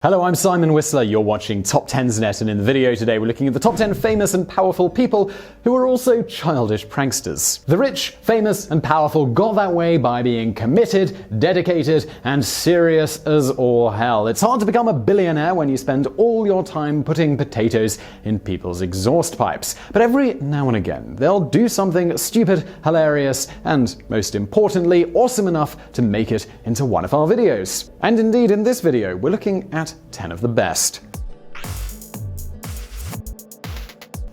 Hello, I'm Simon Whistler, you're watching TopTenzNet, and in the video today we're looking at the top 10 famous and powerful people who are also childish pranksters. The rich, famous, and powerful got that way by being committed, dedicated, and serious as all hell. It's hard to become a billionaire when you spend all your time putting potatoes in people's exhaust pipes. But every now and again, they'll do something stupid, hilarious, and most importantly, awesome enough to make it into one of our videos. And indeed, in this video, we're looking at 10 of the best.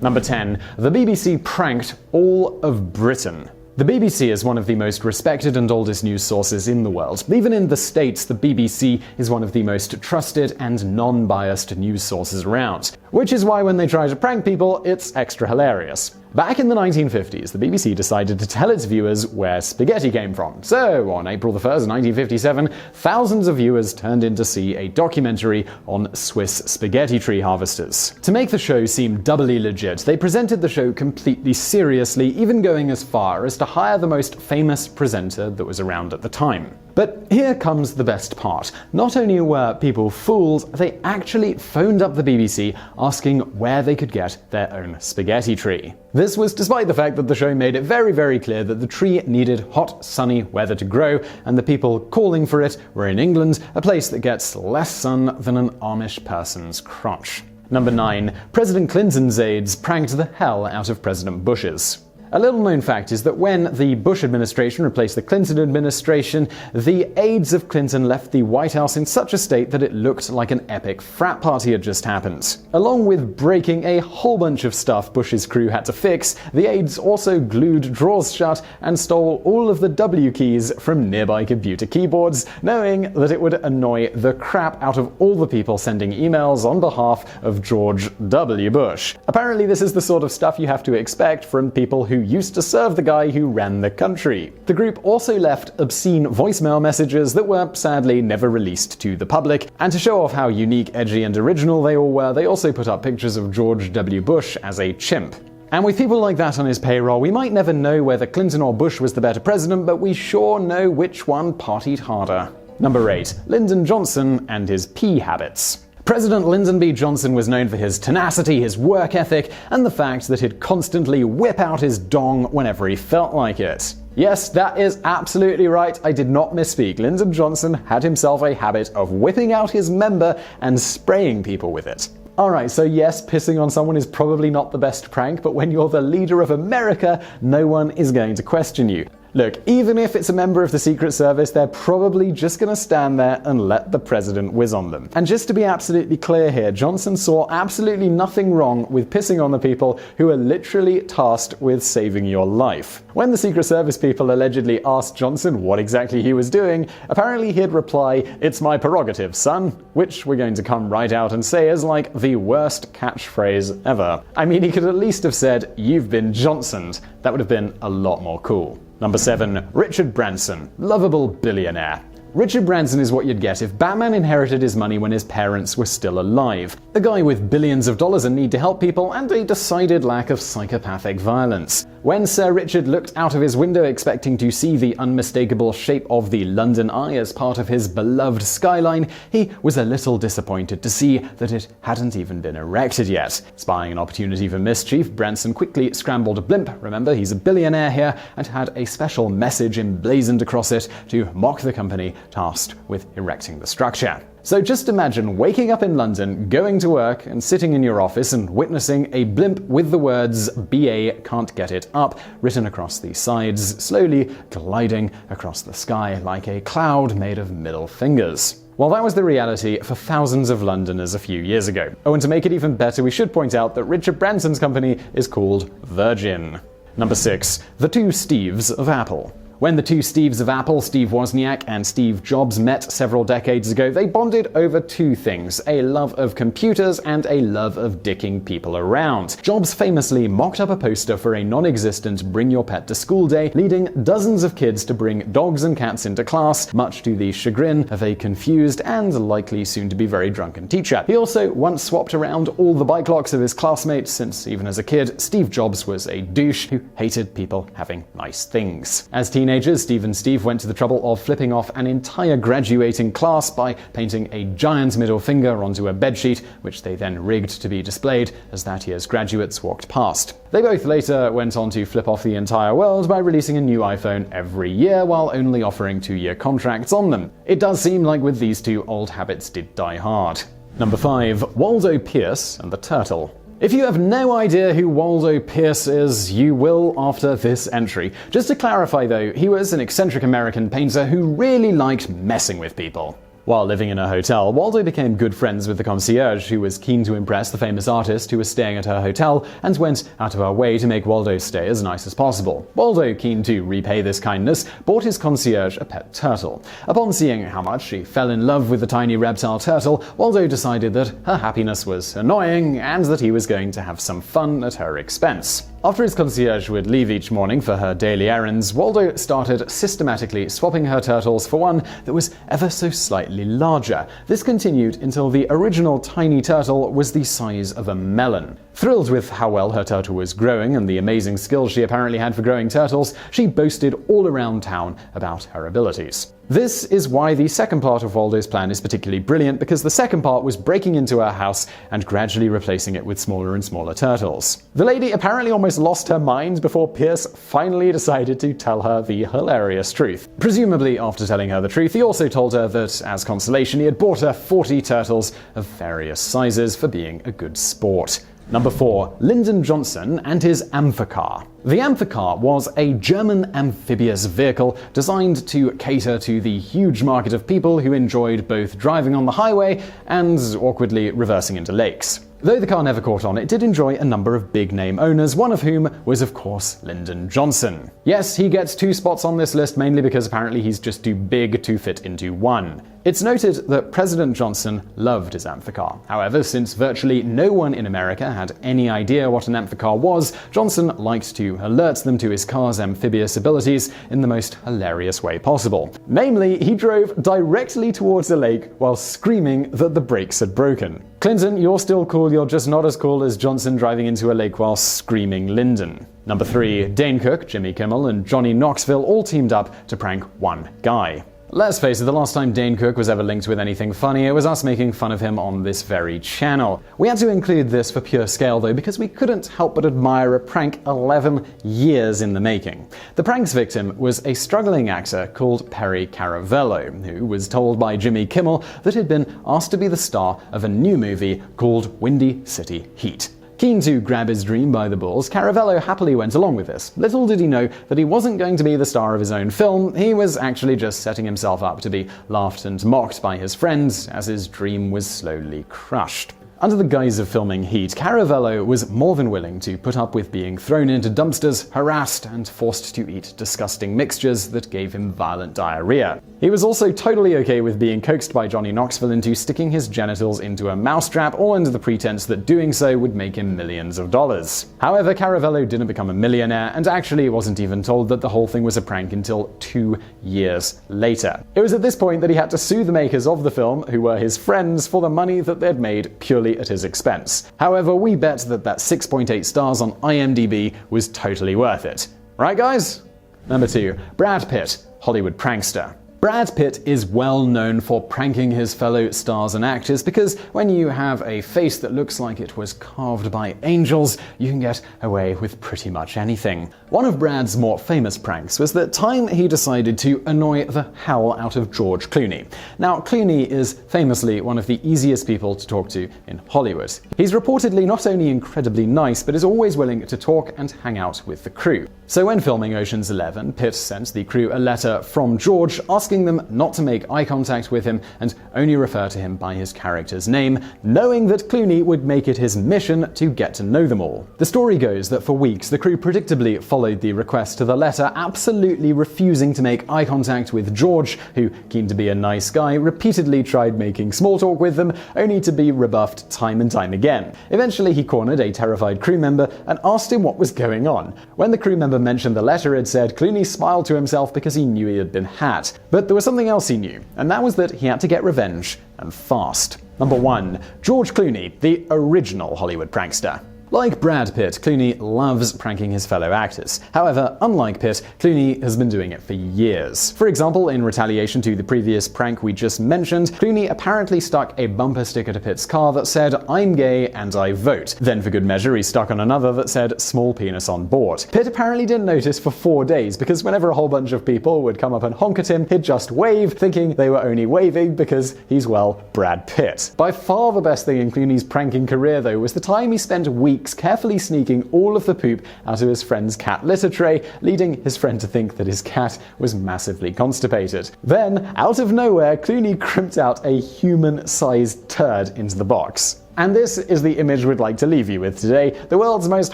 Number 10. The BBC pranked all of Britain. The BBC is one of the most respected and oldest news sources in the world. Even in the States, the BBC is one of the most trusted and non-biased news sources around. Which is why when they try to prank people, it's extra hilarious. Back in the 1950s, the BBC decided to tell its viewers where spaghetti came from. So, on April 1st, 1957, thousands of viewers turned in to see a documentary on Swiss spaghetti tree harvesters. To make the show seem doubly legit, they presented the show completely seriously, even going as far as to hire the most famous presenter that was around at the time. But here comes the best part. Not only were people fooled, they actually phoned up the BBC asking where they could get their own spaghetti tree. This was despite the fact that the show made it very clear that the tree needed hot, sunny weather to grow, and the people calling for it were in England, a place that gets less sun than an Amish person's crotch. Number 9. President Clinton's aides pranked the hell out of President Bush's. A little-known fact is that when the Bush administration replaced the Clinton administration, the aides of Clinton left the White House in such a state that it looked like an epic frat party had just happened. Along with breaking a whole bunch of stuff Bush's crew had to fix, the aides also glued drawers shut and stole all of the W keys from nearby computer keyboards, knowing that it would annoy the crap out of all the people sending emails on behalf of George W. Bush. Apparently this is the sort of stuff you have to expect from people who used to serve the guy who ran the country. The group also left obscene voicemail messages that were sadly never released to the public, and to show off how unique, edgy, and original they all were, they also put up pictures of George W. Bush as a chimp. And with people like that on his payroll, we might never know whether Clinton or Bush was the better president, but we sure know which one partied harder. Number 8. Lyndon Johnson and his pee habits. President Lyndon B. Johnson was known for his tenacity, his work ethic, and the fact that he'd constantly whip out his dong whenever he felt like it. Yes, that is absolutely right, I did not misspeak. Lyndon Johnson had himself a habit of whipping out his member and spraying people with it. Alright, so yes, pissing on someone is probably not the best prank, but when you're the leader of America, no one is going to question you. Look, even if it's a member of the Secret Service, they're probably just gonna stand there and let the president whiz on them. And just to be absolutely clear here, Johnson saw absolutely nothing wrong with pissing on the people who are literally tasked with saving your life. When the Secret Service people allegedly asked Johnson what exactly he was doing, apparently he'd reply, "It's my prerogative, son," which we're going to come right out and say is like the worst catchphrase ever. I mean, he could at least have said, "You've been Johnsoned." That would have been a lot more cool. Number 7. Richard Branson, lovable billionaire. Richard Branson is what you'd get if Batman inherited his money when his parents were still alive. A guy with billions of dollars and need to help people, and a decided lack of psychopathic violence. When Sir Richard looked out of his window expecting to see the unmistakable shape of the London Eye as part of his beloved skyline, he was a little disappointed to see that it hadn't even been erected yet. Spying an opportunity for mischief, Branson quickly scrambled a blimp, remember he's a billionaire here, and had a special message emblazoned across it to mock the company tasked with erecting the structure. So just imagine waking up in London, going to work, and sitting in your office and witnessing a blimp with the words "BA can't get it up" written across the sides, slowly gliding across the sky like a cloud made of middle fingers. Well, that was the reality for thousands of Londoners a few years ago. Oh, and to make it even better, we should point out that Richard Branson's company is called Virgin. Number 6. The two Steves of Apple. When the two Steves of Apple, Steve Wozniak and Steve Jobs, met several decades ago, they bonded over two things: a love of computers and a love of dicking people around. Jobs famously mocked up a poster for a non-existent Bring Your Pet to School Day, leading dozens of kids to bring dogs and cats into class, much to the chagrin of a confused and likely soon to be very drunken teacher. He also once swapped around all the bike locks of his classmates, since even as a kid, Steve Jobs was a douche who hated people having nice things. As teenagers, teenagers, Steve and Steve went to the trouble of flipping off an entire graduating class by painting a giant middle finger onto a bedsheet, which they then rigged to be displayed as that year's graduates walked past. They both later went on to flip off the entire world by releasing a new iPhone every year while only offering 2-year contracts on them. It does seem like with these two, old habits did die hard. Number 5. Waldo Pierce and the Turtle. If you have no idea who Waldo Pierce is, you will after this entry. Just to clarify though, he was an eccentric American painter who really liked messing with people. While living in a hotel, Waldo became good friends with the concierge, who was keen to impress the famous artist who was staying at her hotel and went out of her way to make Waldo's stay as nice as possible. Waldo, keen to repay this kindness, bought his concierge a pet turtle. Upon seeing how much she fell in love with the tiny reptile turtle, Waldo decided that her happiness was annoying and that he was going to have some fun at her expense. After his concierge would leave each morning for her daily errands, Waldo started systematically swapping her turtles for one that was ever so slightly larger. This continued until the original tiny turtle was the size of a melon. Thrilled with how well her turtle was growing and the amazing skills she apparently had for growing turtles, she boasted all around town about her abilities. This is why the second part of Waldo's plan is particularly brilliant, because the second part was breaking into her house and gradually replacing it with smaller and smaller turtles. The lady apparently almost lost her mind before Pierce finally decided to tell her the hilarious truth. Presumably after telling her the truth, he also told her that, as consolation, he had bought her 40 turtles of various sizes for being a good sport. Number 4. Lyndon Johnson and his Amphicar. The Amphicar was a German amphibious vehicle designed to cater to the huge market of people who enjoyed both driving on the highway and awkwardly reversing into lakes. Though the car never caught on, it did enjoy a number of big-name owners, one of whom was, of course, Lyndon Johnson. Yes, he gets 2 spots on this list, mainly because apparently he's just too big to fit into one. It's noted that President Johnson loved his Amphicar. However, since virtually no one in America had any idea what an Amphicar was, Johnson liked to alert them to his car's amphibious abilities in the most hilarious way possible. Namely, he drove directly towards a lake while screaming that the brakes had broken. Clinton, you're still cool, you're just not as cool as Johnson driving into a lake while screaming Lyndon. Number 3. Dane Cook, Jimmy Kimmel, and Johnny Knoxville all teamed up to prank one guy. Let's face it, the last time Dane Cook was ever linked with anything funny, it was us making fun of him on this very channel. We had to include this for pure scale though, because we couldn't help but admire a prank 11 years in the making. The prank's victim was a struggling actor called Perry Caravello, who was told by Jimmy Kimmel that he'd been asked to be the star of a new movie called Windy City Heat. Keen to grab his dream by the balls, Caravello happily went along with this. Little did he know that he wasn't going to be the star of his own film, he was actually just setting himself up to be laughed and mocked by his friends as his dream was slowly crushed. Under the guise of filming Heat, Caravello was more than willing to put up with being thrown into dumpsters, harassed, and forced to eat disgusting mixtures that gave him violent diarrhea. He was also totally okay with being coaxed by Johnny Knoxville into sticking his genitals into a mousetrap, all under the pretense that doing so would make him millions of dollars. However, Caravello didn't become a millionaire, and actually wasn't even told that the whole thing was a prank until 2 years later. It was at this point that he had to sue the makers of the film, who were his friends, for the money that they'd made purely at his expense. However, we bet that 6.8 stars on IMDb was totally worth it. Right, guys? Number 2. Brad Pitt, Hollywood prankster. Brad Pitt is well known for pranking his fellow stars and actors because when you have a face that looks like it was carved by angels, you can get away with pretty much anything. One of Brad's more famous pranks was the time he decided to annoy the hell out of George Clooney. Now, Clooney is famously one of the easiest people to talk to in Hollywood. He's reportedly not only incredibly nice, but is always willing to talk and hang out with the crew. So when filming Ocean's 11, Pitt sent the crew a letter from George asking them not to make eye contact with him and only refer to him by his character's name, knowing that Clooney would make it his mission to get to know them all. The story goes that for weeks the crew predictably followed the request to the letter, absolutely refusing to make eye contact with George, who, keen to be a nice guy, repeatedly tried making small talk with them, only to be rebuffed time and time again. Eventually he cornered a terrified crew member and asked him what was going on. When the crew member mentioned the letter it said, Clooney smiled to himself because he knew he had been had. But there was something else he knew, and that was that he had to get revenge, and fast. Number 1. George Clooney, the original Hollywood prankster. Like Brad Pitt, Clooney loves pranking his fellow actors. However, unlike Pitt, Clooney has been doing it for years. For example, in retaliation to the previous prank we just mentioned, Clooney apparently stuck a bumper sticker to Pitt's car that said, "I'm gay and I vote." Then for good measure, he stuck on another that said, "Small penis on board." Pitt apparently didn't notice for 4 days, because whenever a whole bunch of people would come up and honk at him, he'd just wave, thinking they were only waving because he's, well, Brad Pitt. By far the best thing in Clooney's pranking career, though, was the time he spent weeks carefully sneaking all of the poop out of his friend's cat litter tray, leading his friend to think that his cat was massively constipated. Then, out of nowhere, Clooney crimped out a human-sized turd into the box. And this is the image we'd like to leave you with today. The world's most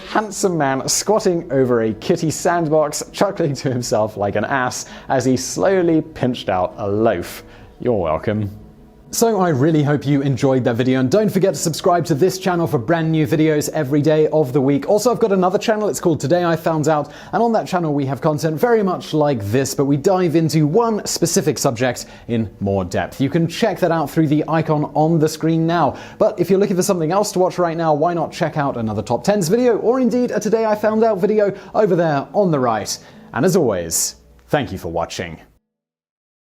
handsome man squatting over a kitty sandbox, chuckling to himself like an ass as he slowly pinched out a loaf. You're welcome. So I really hope you enjoyed that video, and don't forget to subscribe to this channel for brand new videos every day of the week. Also, I've got another channel, it's called Today I Found Out, and on that channel we have content very much like this, but we dive into one specific subject in more depth. You can check that out through the icon on the screen now. But if you're looking for something else to watch right now, why not check out another Top 10s video, or indeed a Today I Found Out video over there on the right. And as always, thank you for watching.